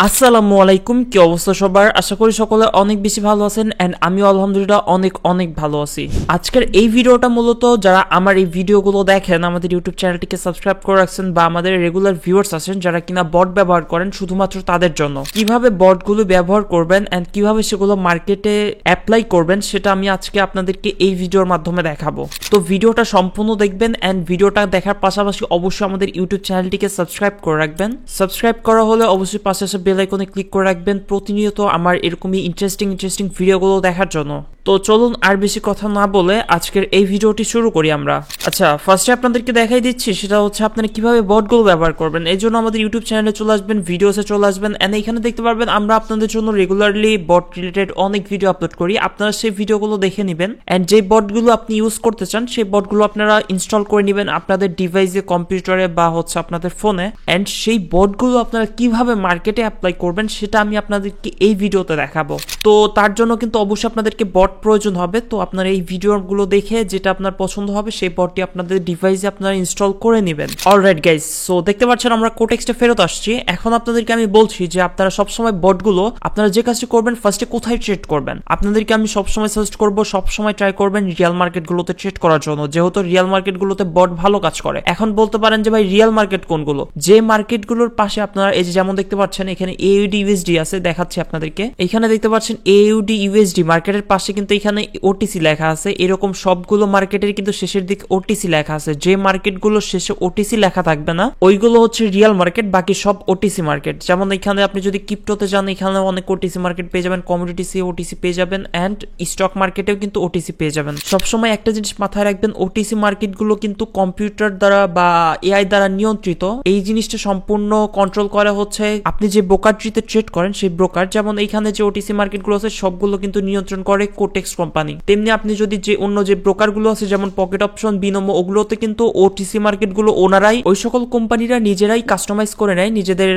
আসসালামু আলাইকুম, কি অবস্থা সবার? আশা করি সকলে অনেক বেশি ভালো আছেন এন্ড আমিও আলহামদুলিল্লাহ অনেক অনেক ভালো আছি। আজকের এই ভিডিওটা মূলত যারা আমার এই ভিডিওগুলো দেখেন, আমাদের ইউটিউব চ্যানেলটিকে সাবস্ক্রাইব করে রাখছেন বা আমাদের রেগুলার ভিউয়ার্স আছেন যারা কিনা বট ব্যবহার করেন, শুধুমাত্র তাদের জন্য কিভাবে বটগুলো ব্যবহার করবেন এন্ড কিভাবে সেগুলো মার্কেটে অ্যাপ্লাই করবেন সেটা আমি আজকে আপনাদেরকে এই ভিডিওর মাধ্যমে দেখাবো। তো ভিডিওটা সম্পূর্ণ দেখবেন এন্ড ভিডিওটা দেখার পাশাপাশি অবশ্যই আমাদের ইউটিউব চ্যানেলটিকে সাবস্ক্রাইব করে রাখবেন। সাবস্ক্রাইব করা হলে অবশ্যই পাশে বেল আইকনে ক্লিক করে রাখবেন প্রতিনিয়ত আমার এরকমই ইন্টারেস্টিং ভিডিওগুলো দেখার জন্য। তো চলুন আর বেশি কথা না বলে আজকের এই ভিডিওটি শুরু করি আমরা। আচ্ছা, ফার্স্টে আপনাদেরকে দেখাই দিচ্ছি, সেটা হচ্ছে আপনারা কিভাবে বটগুলো ব্যবহার করবেন। এই জন্য আমাদের ইউটিউব চ্যানেলে চলে আসবেন, ভিডিওসে চলে আসবেন এন্ড এখানে দেখতে পারবেন আমরা আপনাদের জন্য রেগুলারলি বট রিলেটেড অনেক ভিডিও আপলোড করি। আপনারা সেই ভিডিওগুলো দেখে নেবেন এন্ড যে বটগুলো আপনি ইউজ করতে চান সেই বটগুলো আপনারা ইনস্টল করে নেবেন আপনাদের ডিভাইসে, কম্পিউটারে বা হচ্ছে আপনাদের ফোনে। এন্ড সেই বটগুলো আপনারা কিভাবে মার্কেটে অ্যাপ্লাই করবেন সেটা আমি আপনাদেরকে এই ভিডিওতে দেখাবো। তো তার জন্য কিন্তু অবশ্যই আপনাদেরকে বট প্রয়োজন হবে। তো আপনারা এই ভিডিওগুলো দেখে যেটা আপনার পছন্দ হবে সেই বটটি আপনাদের ডিভাইসে আপনারা ইনস্টল করে নেবেন। অলরাইট গাইস, সো দেখতে পাচ্ছেন আমরা কোটেক্সটে ফেরত আসছি। এখন আপনাদেরকে আমি বলছি যে আপনারা সবসময় বটগুলো আপনারা যে কাজটি করবেন, ফার্স্টে কোথায় ট্রেড করবেন। আপনাদেরকে আমি সবসময় সাজেস্ট করব সবসময় ট্রাই করবেন রিয়েল মার্কেটগুলোতে ট্রেড করার জন্য, যেহেতু রিয়েল মার্কেটগুলোতে বট ভালো কাজ করে। এখন বলতে পারেন যে ভাই রিয়েল মার্কেট কোনগুলো? যে মার্কেটগুলোর পাশে আপনারা এই যে যেমন দেখতে পাচ্ছেন এখানে AUD USD আছে, দেখাচ্ছি আপনাদেরকে। এখানে দেখতে পাচ্ছেন AUD USD মার্কেটের পাশে কিন্তু এখানে OTC লেখা আছে। এরকম সবগুলো মার্কেটের কিন্তু শেষের দিকে OTC লেখা আছে। যে মার্কেটগুলো শেষে OTC লেখা থাকবে না ওইগুলো হচ্ছে রিয়েল মার্কেট, বাকি সব OTC মার্কেট। যেমন এখানে আপনি যদি ক্রিপ্টোতে যান এখানে অনেক OTC মার্কেট পেয়ে যাবেন, কমোডিটিসে OTC পেয়ে যাবেন এন্ড স্টক মার্কেটেও কিন্তু OTC পেয়ে যাবেন। সবসময় একটা জিনিস মাথায় রাখবেন, OTC মার্কেটগুলো কিন্তু কম্পিউটার দ্বারা বা AI দ্বারা নিয়ন্ত্রিত। এই জিনিসটা সম্পূর্ণ কন্ট্রোল করা হচ্ছে আপনি যে ব্রোকারটিতে ট্রেড করেন সেই ব্রোকার। যেমন এইখানে যে OTC মার্কেটগুলো আছে সবগুলো কিন্তু নিয়ন্ত্রণ করে কোটেক্স কোম্পানি। তেমনি আপনি যদি যে অন্য যে ব্রোকারগুলো আছে যেমন পকেট অপশন, বিনোমো, ওগুলোতে কিন্তু OTC মার্কেটগুলো ওনারাই, ওই সকল কোম্পানিরা নিজেরাই কাস্টমাইজ করে নেয় নিজেদের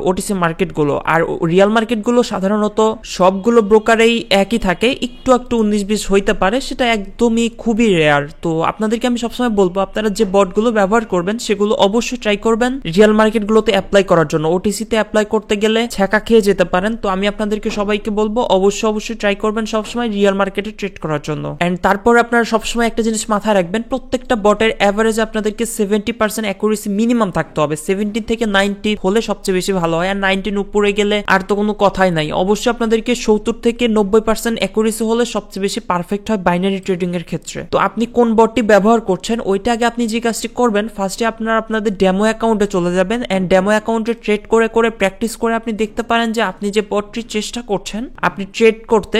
OTC মার্কেটগুলো। আর রিয়েল মার্কেটগুলো সাধারণত সবগুলো ব্রোকারেই একই থাকে, একটু 19-20 হইতে পারে, সেটা একদমই খুবই রেয়ার। তো আপনাদেরকে আমি সবসময় বলবো আপনারা যে বটগুলো ব্যবহার করবেন সেগুলো অবশ্যই ট্রাই করবেন রিয়েল মার্কেটগুলোতে অ্যাপ্লাই করার জন্য। OTC-তে অ্যাপ্লাই করতে গেলে ছ্যাঁকা খেয়ে যেতে পারেন। তো আমি আপনাদেরকে সবাইকে বলবো অবশ্যই ট্রাই করবেন সবসময় রিয়েল মার্কেটে ট্রেড করার জন্য। এন্ড তারপর আপনারা সবসময় একটা জিনিস মাথায় রাখবেন, প্রত্যেকটা বটের এভারেজ আপনাদেরকে 70% অ্যাকুরেসি মিনিমাম থাকতে হবে। 70 থেকে 90 হলে সবচেয়ে বেশি ভালো হয়, আর 90 উপরে গেলে আর তো কোনো কথাই নাই। অবশ্যই আপনাদেরকে 70 থেকে 90% অ্যাকুরেসি হলে সবচেয়ে বেশি পারফেক্ট হয় বাইনারি ট্রেডিং এর ক্ষেত্রে। তো আপনি কোন বটটি ব্যবহার করছেন ওইটা আগে আপনি যে কাজটি করবেন, ফার্স্টে আপনারা আপনাদের ডেমো অ্যাকাউন্টে চলে যাবেন এন্ড ডেমো অ্যাকাউন্টে ট্রেড করে প্র্যাকটিস করে আপনি দেখতে পারেন যে আপনি যে বটটি চেষ্টা করছেন আপনি ট্রেড করতে,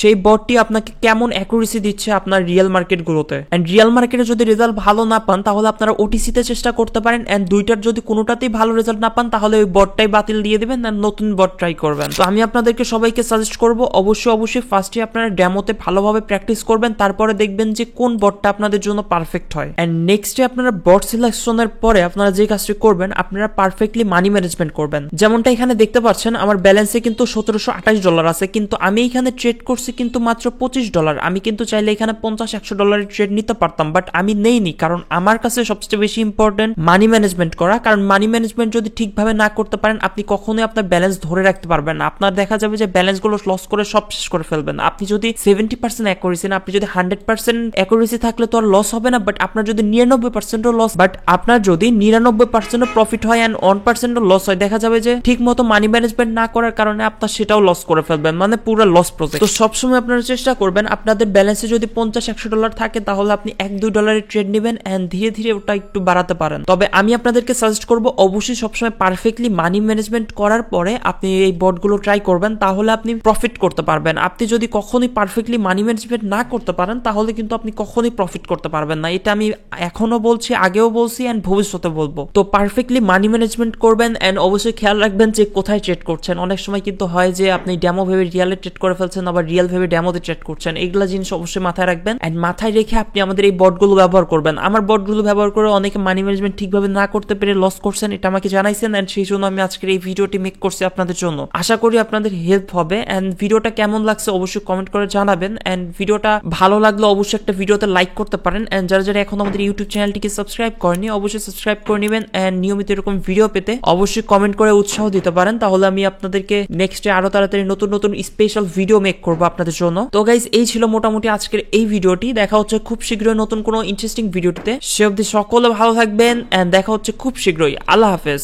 সেই বটটি আপনাকে কেমন অ্যাকুরেসি দিচ্ছে আপনার রিয়েল মার্কেটগুলোতে। এন্ড রিয়েল মার্কেটে যদি রেজাল্ট ভালো না পান তাহলে আপনারা OTC-তে চেষ্টা করতে পারেন এন্ড দুইটার যদি কোনোটাতেই ভালো রেজাল্ট না পান তাহলে ওই বটটাই বাতিল দিয়ে দিবেন আর নতুন বট ট্রাই করবেন। তো আমি আপনাদেরকে সবাইকে সাজেস্ট করব অবশ্যই ফার্স্টে আপনারা ডেমোতে ভালোভাবে প্র্যাকটিস করবেন, তারপরে দেখবেন যে কোন বটটা আপনাদের জন্য পারফেক্ট হয়। এন্ড নেক্সটে আপনারা বট সিলেকশনের পরে আপনারা যে কাজটি করবেন আপনারা পারফেক্টলি মানি ম্যানেজমেন্ট করবেন। যেমনটা এখানে দেখতে পাচ্ছেন আমার ব্যালেন্সে কিন্তু $1728 আছে, কিন্তু আমি এখানে ট্রেড করছি কিন্তু মাত্র $25। আমি কিন্তু চাইলে এখানে $50-100 ট্রেড নিতে পারতাম, বাট আমি নেইনি, কারণ আমার কাছে সবচেয়ে বেশি ইম্পর্টেন্ট মানি ম্যানেজমেন্ট করা। কারণ মানি ম্যানেজমেন্ট যদি ঠিকভাবে না করতে পারেন আপনি কখনোই আপনার ব্যালেন্স ধরে রাখতে পারবেন না। আপনার দেখা যাবে যে ব্যালেন্সগুলো লস করে সব শেষ করে ফেলবেন। আপনি যদি 70% অ্যাকুরেসি না, আপনি যদি 100% অ্যাকুরেসি থাকলে তো আর লস হবে না, বাট আপনার যদি 99% লস, বাট আপনার যদি 99% প্রফিট হয় এন্ড 1% লস হয়, দেখা যাবে যে ঠিক মতো মানি ম্যানেজমেন্ট না করার কারণে আপনার সেটাও লস করে ফেলবেন, মানে পুরো লস প্রজেক্ট। তো সবসময় আপনারা চেষ্টা করবেন আপনাদের ব্যালেন্সে যদি $50-100 থাকে তাহলে আপনি $1-2 ট্রেড নেবেন এন্ড ধীরে ধীরে ওটা একটু বাড়াতে পারেন। তবে আমি আপনাদেরকে সাজেস্ট করব অবশ্যই সবসময় পারফেক্টলি মানি ম্যানেজমেন্ট করার পরে আপনি এই বটগুলো ট্রাই করবেন, তাহলে আপনি প্রফিট করতে পারবেন। আপনি যদি কখনোই পারফেক্টলি মানি ম্যানেজমেন্ট না করতে পারেন তাহলে কিন্তু আপনি কখনোই প্রফিট করতে পারবেন না। এটা আমি এখনো বলছি, আগেও বলছি এন্ড ভবিষ্যতে বলবো। তো পারফেক্টলি মানি ম্যানেজমেন্ট করবেন এন্ড অবশ্যই খেয়াল রাখবেন যে কোথায় ট্রেড করছেন। অনেক সময় কিন্তু হয় যে আপনি ডেমো ভেবে রিয়েলে ট্রেড করে ফেলছেন, আবার রিয়েল ভেবে ডেমোতে চ্যাট করছেন, এগুলা জিনিস অবশ্যই মাথায় রাখবেন এন্ড মাথায় রেখে আপনি আমাদের এই বটগুলো ব্যবহার করবেন। আমার বটগুলো ব্যবহার করে অনেকে মানি ম্যানেজমেন্ট ঠিকভাবে না করতে পেরে লস করছেন, এটা আমাকে জানাইছেন এন্ড সেই জন্য আমি আজকের এই ভিডিওটি মেক করছি আপনাদের জন্য। আশা করি আপনাদের হেল্প হবে এন্ড ভিডিওটা কেমন লাগছে অবশ্যই কমেন্ট করে জানাবেন এন্ড ভিডিওটা ভালো লাগলে অবশ্যই একটা ভিডিওতে লাইক করতে পারেন এন্ড যারা যারা এখন আমাদের ইউটিউব চ্যানেলটিকে সাবস্ক্রাইব করেনি অবশ্যই সাবস্ক্রাইব করে নেবেন এন্ড নিয়মিত এরকম ভিডিও পেতে অবশ্যই কমেন্ট করে উৎসাহ দিতে পারেন, তাহলে আমি আপনাদেরকে নেক্সটে আরো তাড়াতাড়ি নতুন নতুন স্পেশাল ভিডিও মেক করবো আপনাদের জন্য। তো গাইজ এই ছিল মোটামুটি আজকের এই ভিডিওটি, দেখা হচ্ছে খুব শীঘ্রই নতুন কোনো ইন্টারেস্টিং ভিডিওটিতে। সে অবধি সকলে ভালো থাকবেন এন্ড দেখা হচ্ছে খুব শীঘ্রই। আল্লাহ হাফেজ।